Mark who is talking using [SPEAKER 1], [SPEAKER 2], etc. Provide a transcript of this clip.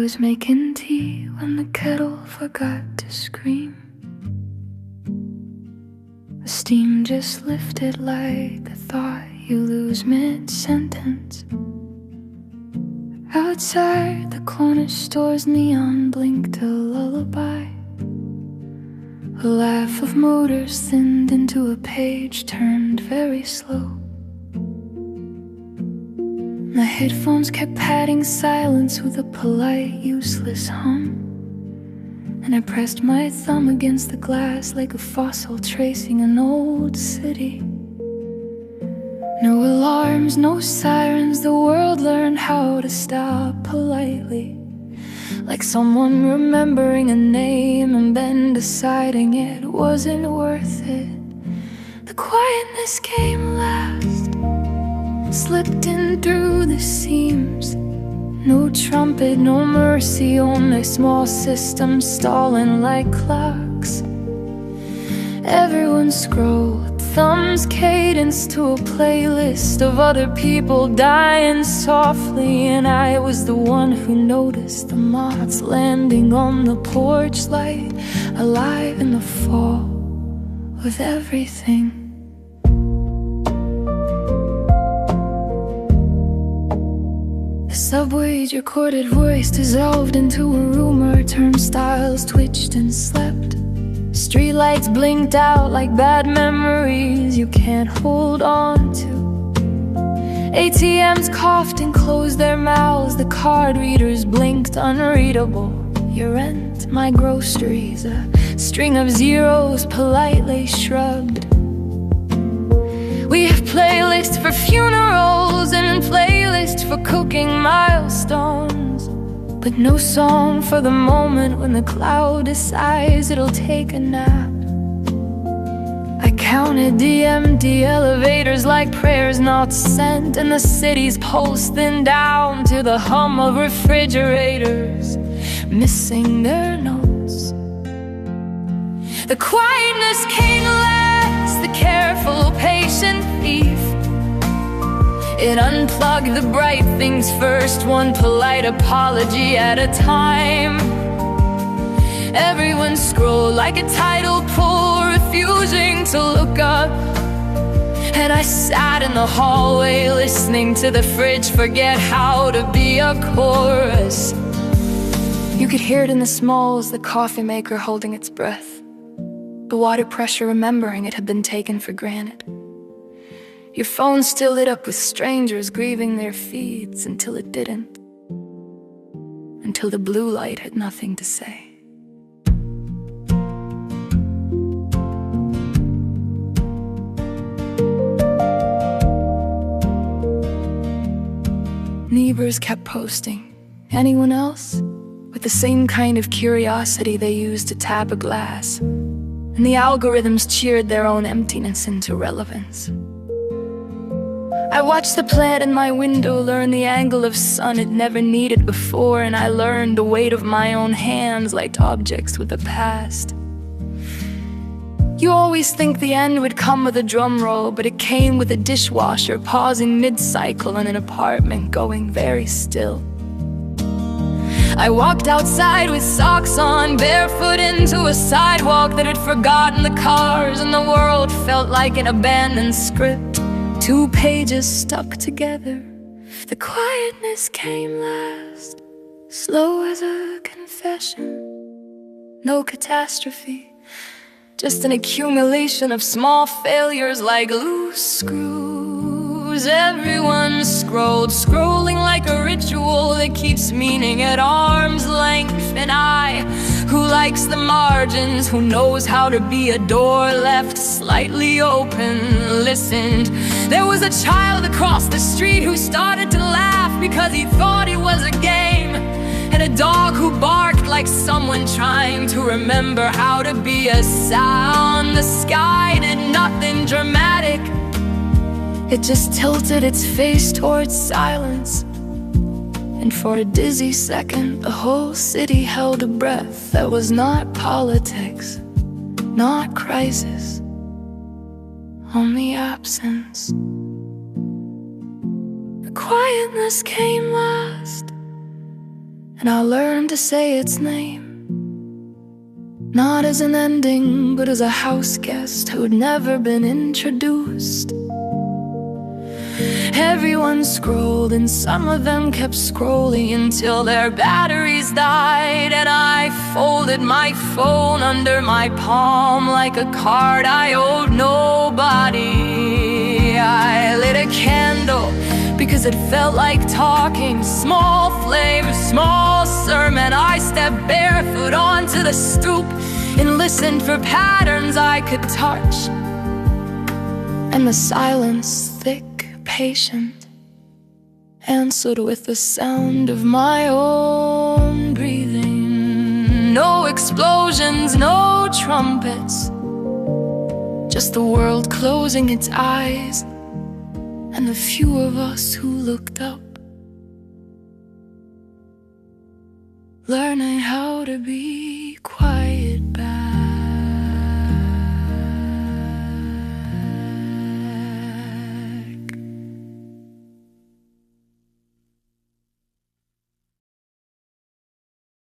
[SPEAKER 1] was making tea when the kettle forgot to scream. The steam just lifted like a thought you lose mid-sentence. Outside the corner store's neon blinked a lullaby. A laugh of motors thinned into a page turned very slow. My headphones kept padding silence with a polite, useless hum. And I pressed my thumb against the glass like a fossil tracing an old city. No alarms, no sirens, the world learned how to stop politely. Like someone remembering a name and then deciding it wasn't worth it. The quietness came last, slipped in through the seams. No trumpet, no mercy, only small systems stalling like clocks. Everyone scrolled, thumbs cadenced to a playlist of other people dying softly. And I was the one who noticed the moths landing on the porch light, alive in the fall with everything. The subway's recorded voice dissolved into a rumor. Turnstiles twitched and slept. Streetlights blinked out like bad memories you can't hold on to. ATMs coughed and closed their mouths. The card readers blinked unreadable. Your rent, my groceries, a string of zeros politely shrugged. We have playlists for funerals and playlists for cooking milestones, but no song for the moment when the cloud decides it'll take a nap. I counted the empty elevators like prayers not sent, and the city's pulse thinned down to the hum of refrigerators missing their notes. The quietness came last, the careful, patient thief. It unplugged the bright things first, one polite apology at a time. Everyone scrolled like a tidal pool, refusing to look up. And I sat in the hallway listening to the fridge forget how to be a chorus. You could hear it in the smalls, the coffee maker holding its breath, the water pressure remembering it had been taken for granted. Your phone still lit up with strangers grieving their feeds until it didn't. Until the blue light had nothing to say. Neighbors kept posting. Anyone else? With the same kind of curiosity they used to tap a glass. And the algorithms cheered their own emptiness into relevance. I watched the plant in my window learn the angle of sun it never needed before, and I learned the weight of my own hands like objects with a past. You always think the end would come with a drum roll, but it came with a dishwasher pausing mid-cycle and an apartment going very still. I walked outside with socks on, barefoot into a sidewalk that had forgotten the cars, and the world felt like an abandoned script. 2 pages stuck together. The quietness came last, slow as a confession. No catastrophe, just an accumulation of small failures like loose screws. Everyone scrolled, scrolling like a ritual that keeps meaning at arm's length. And I, who likes the margins, who knows how to be a door left slightly open, listened. There was a child across the street who started to laugh because he thought it was a game, and a dog who barked like someone trying to remember how to be a sound. The sky did nothing dramatic, it just tilted its face towards silence. And for a dizzy second, the whole city held a breath that was not politics, not crisis, only absence. The quietness came last, and I learned to say its name, not as an ending, but as a house guest who'd never been introduced. Everyone scrolled, and some of them kept scrolling until their batteries died. And I folded my phone under my palm like a card I owed nobody. I lit a candle because it felt like talking. Small flame, small sermon. I stepped barefoot onto the stoop and listened for patterns I could touch. And the silence, thick, patient, answered with the sound of my own breathing. No explosions, no trumpets, just the world closing its eyes, and the few of us who looked up, learning how to be.